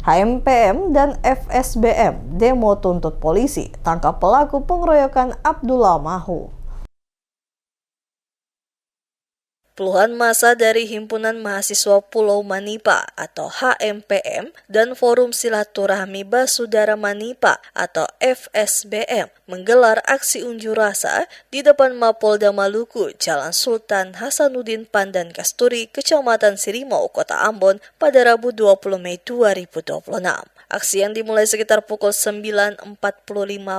HMPM dan FSBM demo tuntut polisi tangkap pelaku pengeroyokan Abdullah Mahu. Puluhan massa dari Himpunan Mahasiswa Pulau Manipa atau HMPM dan Forum Silaturahmi Basudara Manipa atau FSBM menggelar aksi unjuk rasa di depan Mapolda Maluku, Jalan Sultan Hasanuddin Pandan Kasturi, Kecamatan Sirimau, Kota Ambon pada Rabu 20 Mei 2026. Aksi yang dimulai sekitar pukul 9.45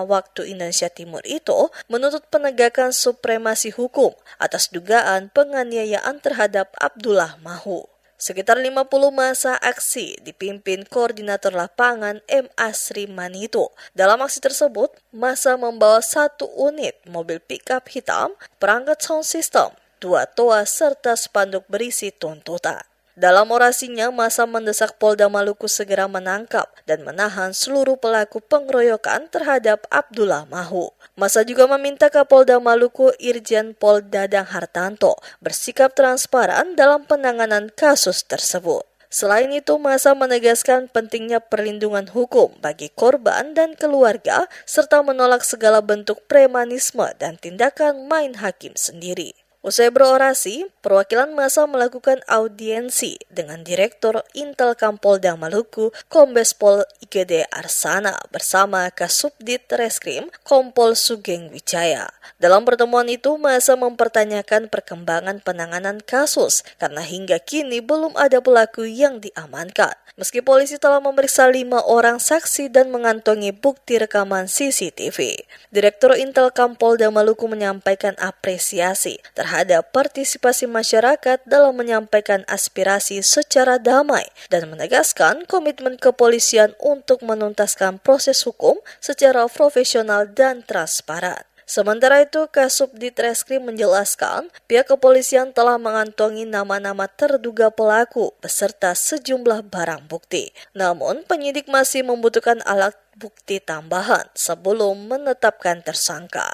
waktu Indonesia Timur itu menuntut penegakan supremasi hukum atas dugaan penganiayaan terhadap Abdullah Mahu. Sekitar 50 massa aksi dipimpin Koordinator Lapangan M. Asri Manito. Dalam aksi tersebut, massa membawa 1 unit mobil pickup hitam, perangkat sound system, 2 toa serta spanduk berisi tuntutan. Dalam orasinya, massa mendesak Polda Maluku segera menangkap dan menahan seluruh pelaku pengeroyokan terhadap Abdullah Mahu. Massa juga meminta Kapolda Maluku Irjen Pol Dadang Hartanto bersikap transparan dalam penanganan kasus tersebut. Selain itu, massa menegaskan pentingnya perlindungan hukum bagi korban dan keluarga, serta menolak segala bentuk premanisme dan tindakan main hakim sendiri. Usai berorasi, perwakilan massa melakukan audiensi dengan Direktur Intelkam Polda Maluku, Kombes Pol IGD Arsana bersama Kasubdit Reskrim Kompol Sugeng Wijaya. Dalam pertemuan itu, massa mempertanyakan perkembangan penanganan kasus karena hingga kini belum ada pelaku yang diamankan. Meski polisi telah memeriksa 5 orang saksi dan mengantongi bukti rekaman CCTV. Direktur Intelkam Polda Maluku menyampaikan apresiasi terhadap partisipasi masyarakat dalam menyampaikan aspirasi secara damai dan menegaskan komitmen kepolisian untuk menuntaskan proses hukum secara profesional dan transparan. Sementara itu, Kasubdit Reskrim menjelaskan pihak kepolisian telah mengantongi nama-nama terduga pelaku beserta sejumlah barang bukti. Namun, penyidik masih membutuhkan alat bukti tambahan sebelum menetapkan tersangka.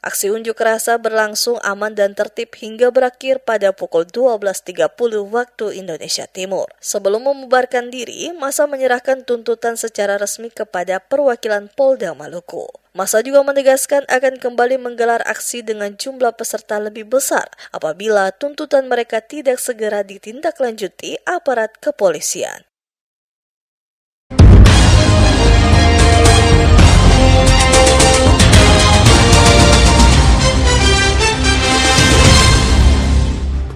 Aksi unjuk rasa berlangsung aman dan tertib hingga berakhir pada pukul 12.30 waktu Indonesia Timur. Sebelum membubarkan diri, massa menyerahkan tuntutan secara resmi kepada perwakilan Polda Maluku. Massa juga menegaskan akan kembali menggelar aksi dengan jumlah peserta lebih besar apabila tuntutan mereka tidak segera ditindaklanjuti aparat kepolisian.